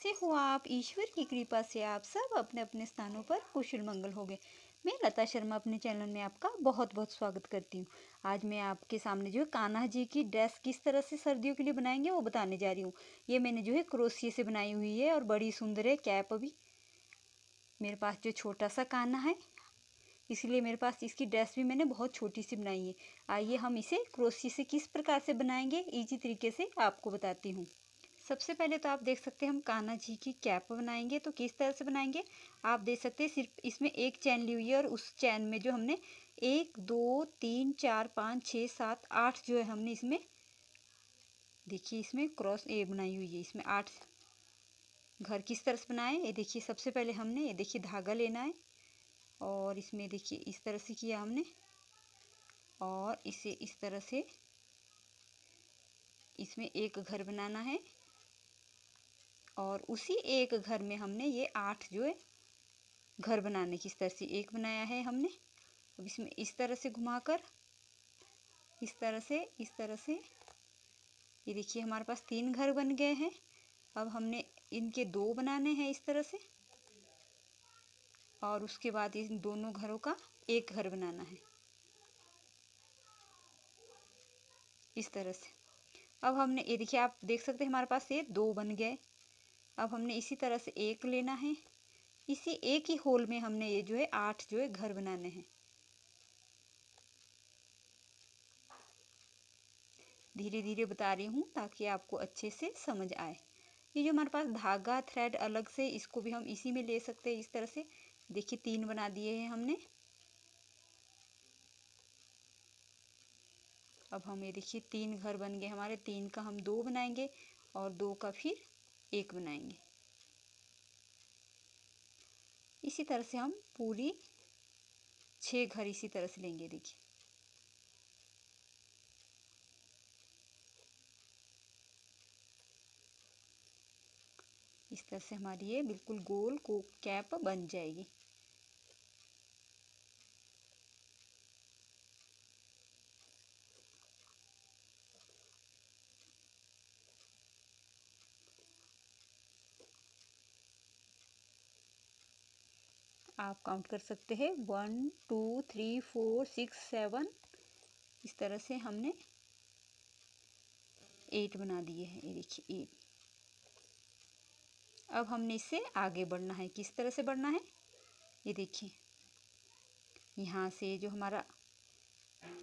कैसे हो आप? ईश्वर की कृपा से आप सब अपने अपने स्थानों पर कुशल मंगल होंगे। मैं लता शर्मा अपने चैनल में आपका बहुत बहुत स्वागत करती हूँ। आज मैं आपके सामने जो है कान्हा जी की ड्रेस किस तरह से सर्दियों के लिए बनाएंगे वो बताने जा रही हूँ। ये मैंने जो है क्रोशिया से बनाई हुई है और बड़ी सुंदर है कैप। अभी मेरे पास जो छोटा सा कान्हा है इसलिए मेरे पास इसकी ड्रेस भी मैंने बहुत छोटी सी बनाई है। आइए हम इसे क्रोशिया से किस प्रकार से बनाएंगे इजी तरीके से आपको बताती हूँ। सबसे पहले तो आप देख सकते हैं हम कान्हा जी की कैप बनाएंगे तो किस तरह से बनाएंगे आप देख सकते हैं। सिर्फ इसमें एक चैन ली हुई है और उस चैन में जो हमने 1 2 3 4 5 6 7 8 जो है हमने इसमें देखिए इसमें क्रॉस ए बनाई हुई है। इसमें 8 घर किस तरह से बनाए ये देखिए। सबसे पहले हमने ये देखिए धागा लेना है और इसमें देखिए इस तरह से किया हमने और इसे इस तरह से इसमें एक घर बनाना है और उसी एक घर में हमने ये 8 जो है घर बनाने की इस तरह से एक बनाया है हमने। अब इसमें इस तरह से घुमाकर इस तरह से ये देखिए हमारे पास 3 घर बन गए हैं। अब हमने इनके 2 बनाने हैं इस तरह से और उसके बाद इन दोनों घरों का एक घर बनाना है इस तरह से। अब हमने ये देखिए आप देख सकते हैं हमारे पास ये 2 बन गए। अब हमने इसी तरह से एक लेना है। इसी एक ही होल में हमने ये जो है 8 जो है घर बनाने हैं। धीरे धीरे बता रही हूँ ताकि आपको अच्छे से समझ आए। ये जो हमारे पास धागा थ्रेड अलग से इसको भी हम इसी में ले सकते हैं इस तरह से। देखिए 3 बना दिए हैं हमने। अब हम ये देखिए 3 घर बन गए हमारे। 3 का हम 2 बनाएंगे और 2 का फिर 1 बनाएंगे। इसी तरह से हम पूरी 6 घर इसी तरह से लेंगे। देखिए इस तरह से हमारी ये बिल्कुल गोल को कैप बन जाएगी। आप काउंट कर सकते हैं 1 2 3 4 6 7। इस तरह से हमने 8 बना दिए हैं। ये देखिए 8। अब हमने इससे आगे बढ़ना है। किस तरह से बढ़ना है ये देखिए। यहाँ से जो हमारा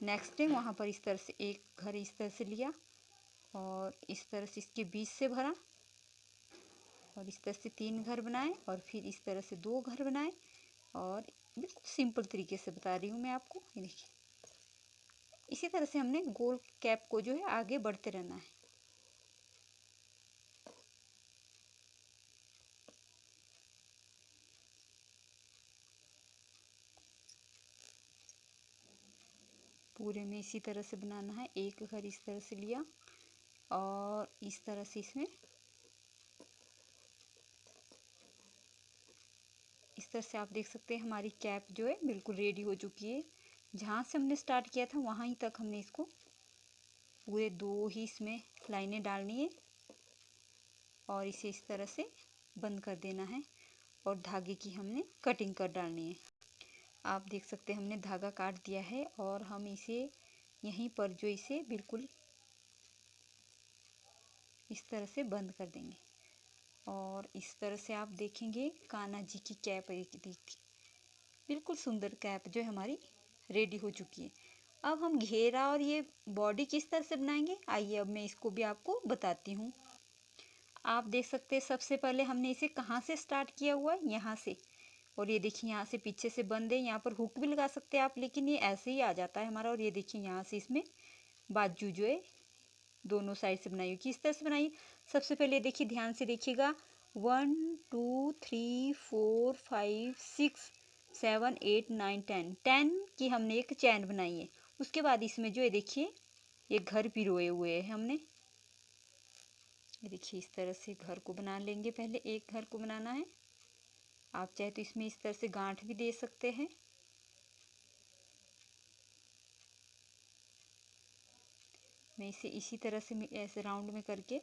नेक्स्ट है वहाँ पर इस तरह से एक घर इस तरह से लिया और इस तरह से इसके बीच से भरा और इस तरह से 3 घर बनाए और फिर इस तरह से 2 घर बनाए। और बिल्कुल सिंपल तरीके से बता रही हूँ मैं आपको। ये देखिए इसी तरह से हमने गोल कैप को जो है आगे बढ़ते रहना है। पूरे में इसी तरह से बनाना है। एक घर इस तरह से लिया और इस तरह से इसमें इस तरह से आप देख सकते हैं हमारी कैप जो है बिल्कुल रेडी हो चुकी है। जहाँ से हमने स्टार्ट किया था वहाँ ही तक हमने इसको पूरे 2 ही इसमें लाइनें डालनी है और इसे इस तरह से बंद कर देना है और धागे की हमने कटिंग कर डालनी है। आप देख सकते हैं हमने धागा काट दिया है और हम इसे यहीं पर जो इसे बिल्कुल इस तरह से बंद कर देंगे और इस तरह से आप देखेंगे कान्हा जी की कैप बिल्कुल सुंदर कैप जो है हमारी रेडी हो चुकी है। अब हम घेरा और ये बॉडी किस तरह से बनाएंगे आइए अब मैं इसको भी आपको बताती हूँ। आप देख सकते हैं सबसे पहले हमने इसे कहाँ से स्टार्ट किया हुआ है यहाँ से। और ये देखिए यहाँ से पीछे से बंद है। यहाँ पर हुक भी लगा सकते हैं आप लेकिन ये ऐसे ही आ जाता है हमारा। और ये देखिए यहाँ से इसमें बाजू जो है दोनों साइड से बनाई हुई। किस तरह से बनाई सबसे पहले देखिए ध्यान से देखिएगा 1 2 3 4 5 6 7 8 9 10 की हमने एक चैन बनाई है। उसके बाद इसमें जो है देखिए ये घर पिरोए हुए हैं हमने। ये देखिए इस तरह से घर को बना लेंगे। पहले एक घर को बनाना है। आप चाहे तो इसमें इस तरह से गांठ भी दे सकते हैं। मैं इसे इसी तरह से ऐसे राउंड में करके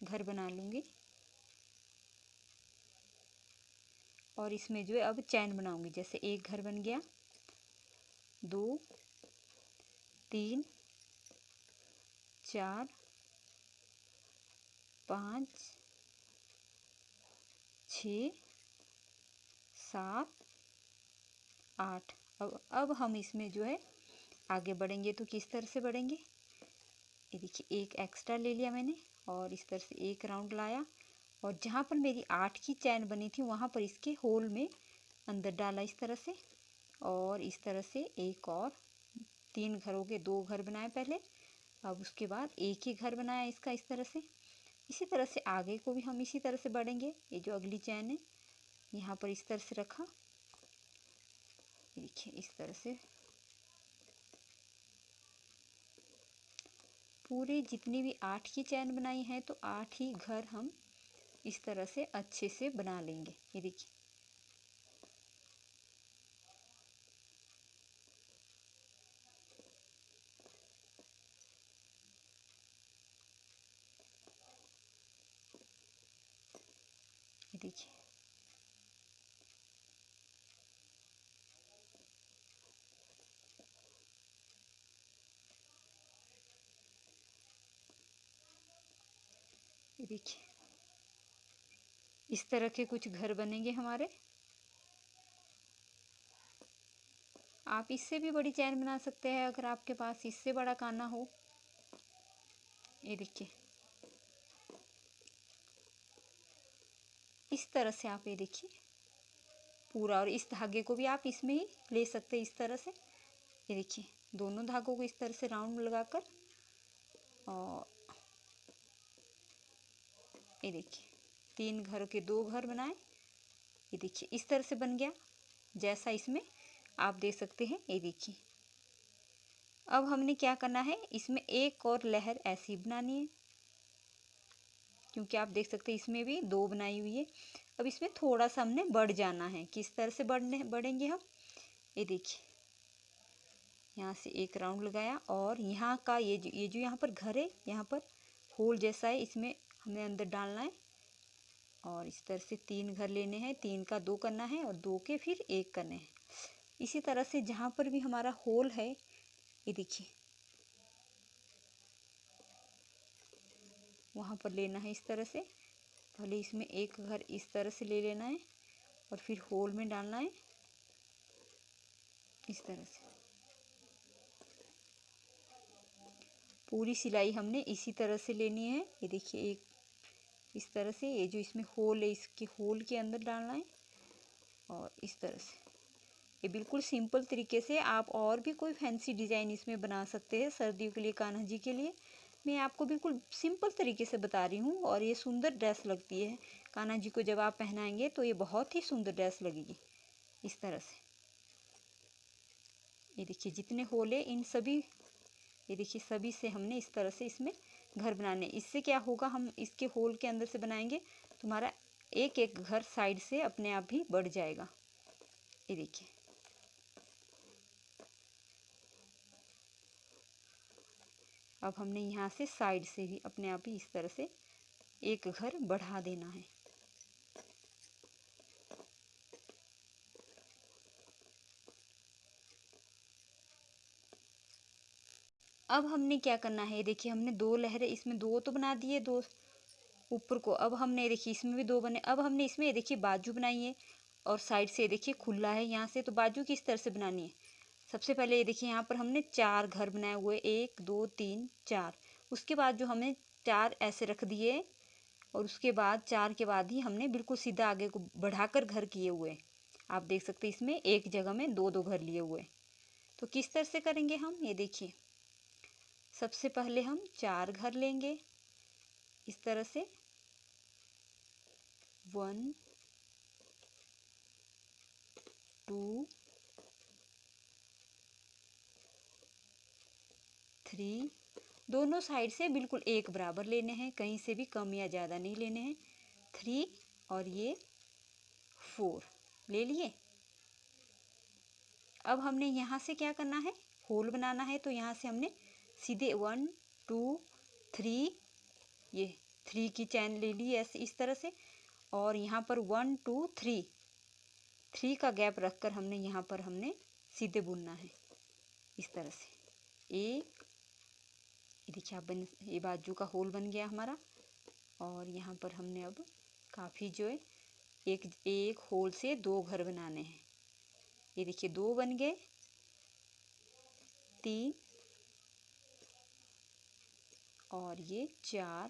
घर बना लूँगी और इसमें जो है अब चैन बनाऊंगी। जैसे एक घर बन गया, 2, 3, 4, 5, 6, 7, 8। अब हम इसमें जो है आगे बढ़ेंगे तो किस तरह से बढ़ेंगे, ये देखिए एक एक्स्ट्रा ले लिया मैंने और इस तरह से एक राउंड लाया और जहाँ पर मेरी 8 की चैन बनी थी वहाँ पर इसके होल में अंदर डाला इस तरह से, और इस तरह से एक और 3 घरों के 2 घर बनाए पहले। अब उसके बाद एक ही घर बनाया इसका इस तरह से। इसी तरह से आगे को भी हम इसी तरह से बढ़ेंगे। ये जो अगली चैन है यहाँ पर इस तरह से रखा, देखिए इस तरह से पूरे जितनी भी 8 की चैन बनाई है तो 8 ही घर हम इस तरह से अच्छे से बना लेंगे। ये देखिए ये देखिए ये देखिए इस तरह के कुछ घर बनेंगे हमारे। आप इससे भी बड़ी चैन बना सकते हैं अगर आपके पास इससे बड़ा काना हो। ये देखिए इस तरह से आप ये देखिए पूरा, और इस धागे को भी आप इसमें ही ले सकते हैं इस तरह से। ये देखिए दोनों धागों को इस तरह से राउंड लगाकर, और ये देखिए 3 घरों के 2 घर बनाए। ये देखिए इस तरह से बन गया जैसा इसमें आप देख सकते हैं। ये देखिए अब हमने क्या करना है, इसमें एक और लहर ऐसी बनानी है क्योंकि आप देख सकते हैं इसमें भी 2 बनाई हुई है। अब इसमें थोड़ा सा हमने बढ़ जाना है। किस तरह से बढ़ेंगे हम, ये देखिए यहाँ से एक राउंड लगाया और यहाँ का ये जो यहाँ पर घर है, यहाँ पर होल जैसा है, इसमें हमें अंदर डालना है और इस तरह से 3 घर लेने हैं। 3 का 2 करना है और 2 के फिर 1 करने हैं। इसी तरह से जहाँ पर भी हमारा होल है, ये देखिए वहाँ पर लेना है इस तरह से। पहले इसमें एक घर इस तरह से ले लेना है और फिर होल में डालना है इस तरह से। पूरी सिलाई हमने इसी तरह से लेनी है। ये देखिए एक इस तरह से, ये जो इसमें होल है इसके होल के अंदर डालना है और इस तरह से। ये बिल्कुल सिंपल तरीके से आप और भी कोई फैंसी डिज़ाइन इसमें बना सकते हैं सर्दियों के लिए, कान्हा जी के लिए। मैं आपको बिल्कुल सिंपल तरीके से बता रही हूँ और ये सुंदर ड्रेस लगती है। कान्हा जी को जब आप पहनाएंगे तो ये बहुत ही सुंदर ड्रेस लगेगी इस तरह से। ये देखिए जितने होल है इन सभी, ये देखिए सभी से हमने इस तरह से इसमें घर बनाने। इससे क्या होगा, हम इसके होल के अंदर से बनाएंगे तो हमारा एक एक घर साइड से अपने आप भी बढ़ जाएगा। ये देखिए अब हमने यहाँ से साइड से भी अपने आप ही इस तरह से एक घर बढ़ा देना है। अब हमने क्या करना है, देखिए हमने 2 लहरें इसमें 2 तो बना दिए, 2 ऊपर को। अब हमने देखिए इसमें भी 2 बने। अब हमने इसमें देखिए बाजू बनाई है और साइड से देखिए खुला है यहाँ से, तो बाजू किस तरह से बनानी है। सबसे पहले ये देखिए यहाँ पर हमने 4 घर बनाए हुए, 1 2 3 4। उसके बाद जो हमने 4 ऐसे रख दिए और उसके बाद 4 के बाद ही हमने बिल्कुल सीधा आगे को बढ़ाकर घर किए हुए। आप देख सकते हैं इसमें एक जगह में 2 घर लिए हुए। तो किस तरह से करेंगे हम, ये देखिए सबसे पहले हम 4 घर लेंगे इस तरह से, 1 2 3, दोनों साइड से बिल्कुल एक बराबर लेने हैं, कहीं से भी कम या ज़्यादा नहीं लेने हैं। 3 और ये 4 ले लिए। अब हमने यहाँ से क्या करना है, होल बनाना है। तो यहाँ से हमने सीधे 1 2 3 ये 3 की चैन ले ली ऐसे इस तरह से, और यहाँ पर 1 2 3 3 का गैप रखकर हमने यहाँ पर हमने सीधे बुनना है इस तरह से। एक, ये देखिए आप ये बाजू का होल बन गया हमारा, और यहाँ पर हमने अब काफ़ी जो है एक होल से 2 घर बनाने हैं। ये देखिए 2 बन गए, 3 और ये 4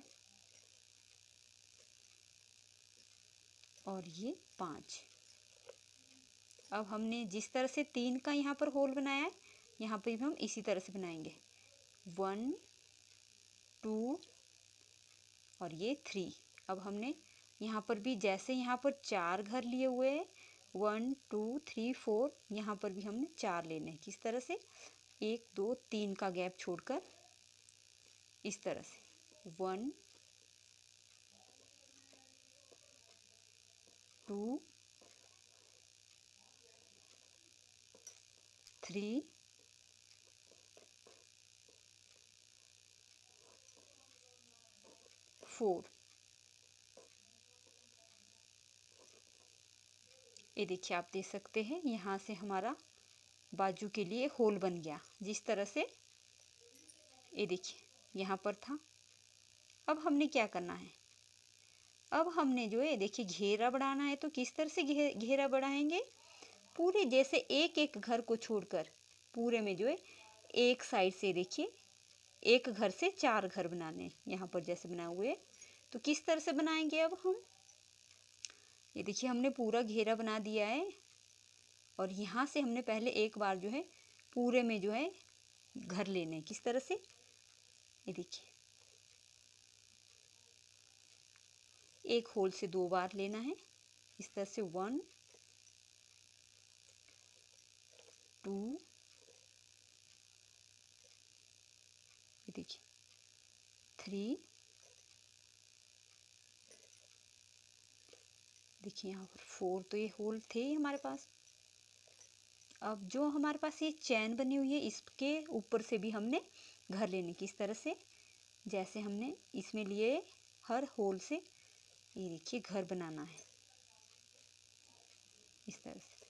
और ये 5। अब हमने जिस तरह से 3 का यहाँ पर होल बनाया है, यहाँ पर भी हम इसी तरह से बनाएंगे। 1 2 और ये 3। अब हमने यहाँ पर भी जैसे यहाँ पर 4 घर लिए हुए हैं, 1 2 3 4, यहाँ पर भी हमने 4 लेने हैं। किस तरह से? 1 2 3 का गैप छोड़कर इस तरह से 1 2 3 4। ये देखिए आप देख सकते हैं यहाँ से हमारा बाजू के लिए होल बन गया जिस तरह से। ये देखिए यहाँ पर था। अब हमने क्या करना है, अब हमने जो है देखिए घेरा बढ़ाना है। तो किस तरह से घेरा बढ़ाएंगे? पूरे जैसे एक एक घर को छोड़कर पूरे में जो है एक साइड से देखिए एक घर से 4 घर बनाने, यहाँ पर जैसे बनाए हुए। तो किस तरह से बनाएंगे अब हम? ये देखिए हमने पूरा घेरा बना दिया है, और यहाँ से हमने पहले एक बार जो है पूरे में जो है घर लेने। किस तरह से? ये देखिए एक होल से 2 बार लेना है इस तरह से। 1 2, ये देखिए 3, देखिए यहाँ पर 4। तो ये होल थे ही हमारे पास। अब जो हमारे पास ये चैन बनी हुई है, इसके ऊपर से भी हमने घर लेने। किस तरह से? जैसे हमने इसमें लिए हर होल से ये देखिए घर बनाना है इस तरह से।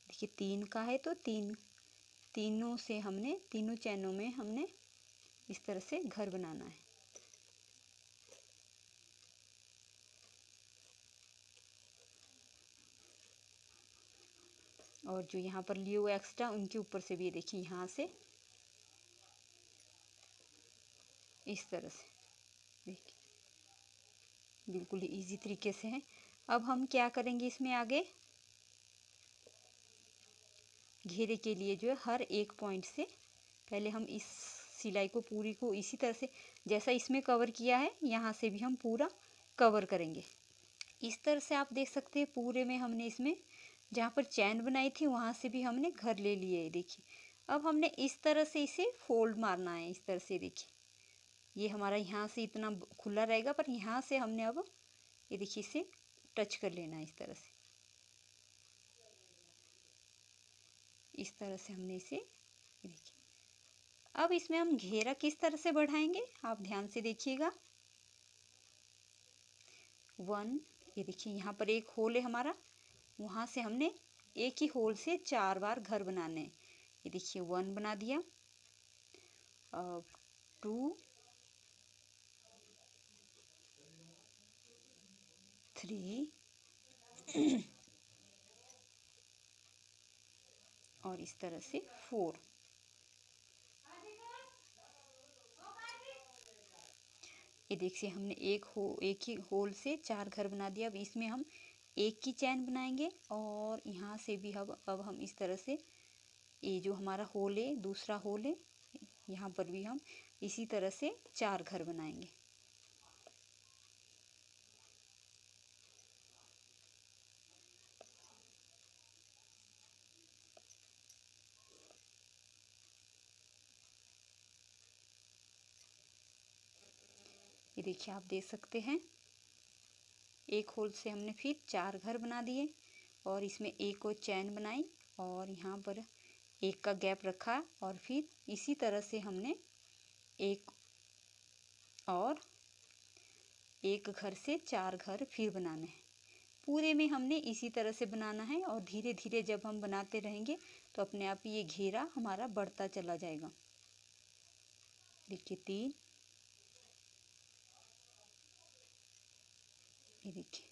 देखिए 3 का है तो तीनों से हमने तीनों चैनों में हमने इस तरह से घर बनाना है। और जो यहाँ पर लिए हुए एक्स्ट्रा उनके ऊपर से भी ये देखिए यहाँ से इस तरह से देखिए बिल्कुल इजी तरीके से है। अब हम क्या करेंगे इसमें आगे, घेरे के लिए जो है हर एक पॉइंट से पहले हम इस सिलाई को पूरी को इसी तरह से जैसा इसमें कवर किया है यहाँ से भी हम पूरा कवर करेंगे। इस तरह से आप देख सकते हैं पूरे में हमने इसमें जहाँ पर चैन बनाई थी वहाँ से भी हमने घर ले लिए है। देखिए अब हमने इस तरह से इसे फोल्ड मारना है इस तरह से। देखिए ये हमारा यहाँ से इतना खुला रहेगा, पर यहाँ से हमने अब ये देखिए इसे टच कर लेना है इस तरह से। इस तरह से हमने इसे देखिए। अब इसमें हम घेरा किस तरह से बढ़ाएंगे आप ध्यान से देखिएगा। 1, ये देखिए यहाँ पर एक होल है हमारा, वहाँ से हमने एक ही होल से 4 बार घर बनाने हैं। ये देखिए 1 बना दिया, 2 3 और इस तरह से 4। ये देखिए हमने एक ही होल से 4 घर बना दिया। अब इसमें हम एक की चैन बनाएंगे, और यहाँ से भी अब हम इस तरह से ये जो हमारा होल है दूसरा होल है यहाँ पर भी हम इसी तरह से 4 घर बनाएंगे। ये देखिए आप देख सकते हैं एक होल से हमने फिर 4 घर बना दिए, और इसमें एक और चैन बनाई और यहाँ पर एक का गैप रखा, और फिर इसी तरह से हमने एक और एक घर से 4 घर फिर बनाने हैं। पूरे में हमने इसी तरह से बनाना है और धीरे धीरे जब हम बनाते रहेंगे तो अपने आप ये घेरा हमारा बढ़ता चला जाएगा। देखिए 3, ये देखिए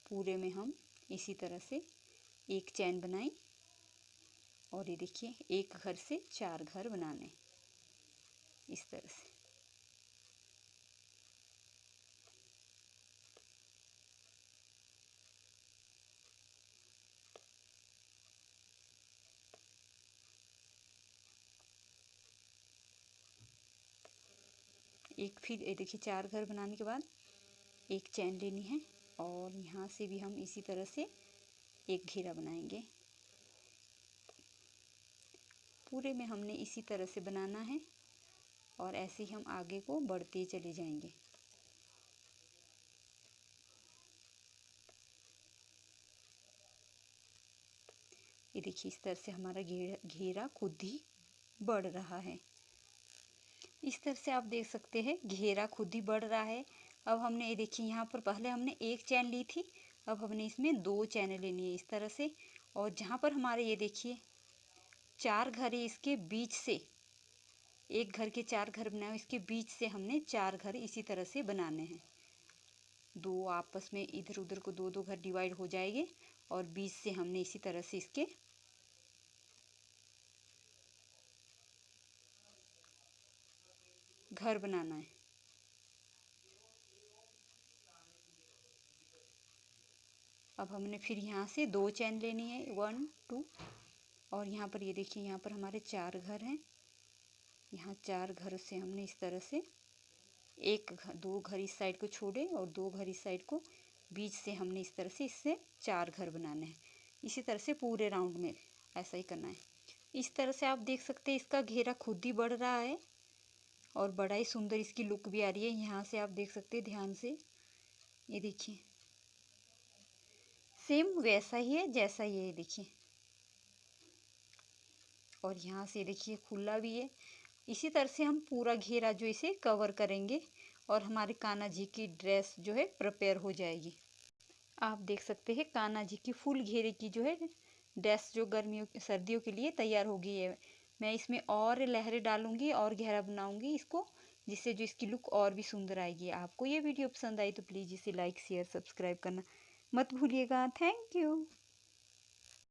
पूरे में हम इसी तरह से एक चैन बनाई और ये देखिए एक घर से 4 घर बनाने इस तरह से। एक फिर ये देखिए 4 घर बनाने के बाद एक चैन लेनी है और यहाँ से भी हम इसी तरह से एक घेरा बनाएंगे। पूरे में हमने इसी तरह से बनाना है और ऐसे ही हम आगे को बढ़ते चले जाएंगे। ये देखिए इस तरह से हमारा घेरा खुद ही बढ़ रहा है। इस तरह से आप देख सकते हैं घेरा खुद ही बढ़ रहा है। अब हमने ये देखिए यहाँ पर पहले हमने एक चैन ली थी, अब हमने इसमें 2 चैनें लेनी है इस तरह से। और जहाँ पर हमारे ये देखिए 4 घर है, इसके बीच से एक घर के 4 घर बनाए, इसके बीच से हमने 4 घर इसी तरह से बनाने हैं। 2 आपस में इधर उधर को 2-2 घर डिवाइड हो जाएंगे और बीच से हमने इसी तरह से इसके घर बनाना है। अब हमने फिर यहाँ से 2 चैन लेनी है 1 2 और यहाँ पर ये देखिए यहाँ पर हमारे 4 घर हैं। यहाँ 4 घर से हमने इस तरह से एक घर 2 घर इस साइड को छोड़े और 2 घर इस साइड को, बीच से हमने इस तरह से इससे 4 घर बनाने हैं। इसी तरह से पूरे राउंड में ऐसा ही करना है। इस तरह से आप देख सकते हैं इसका घेरा खुद ही बढ़ रहा है और बड़ा ही सुंदर इसकी लुक भी आ रही है। यहाँ से आप देख सकते हैं ध्यान से, ये देखिए सेम वैसा ही है जैसा ये देखिए। और यहाँ से देखिए खुला भी है। इसी तरह से हम पूरा घेरा जो इसे कवर करेंगे और हमारे कान्हा जी की ड्रेस जो है प्रिपेयर हो जाएगी। आप देख सकते हैं कान्हा जी की फुल घेरे की जो है ड्रेस जो गर्मियों सर्दियों के लिए तैयार हो गई है। मैं इसमें और लहरें डालूंगी और गहरा बनाऊंगी इसको, जिससे जो इसकी लुक और भी सुंदर आएगी। आपको ये वीडियो पसंद आई तो प्लीज़ इसे लाइक शेयर सब्सक्राइब करना मत भूलिएगा। Thank you.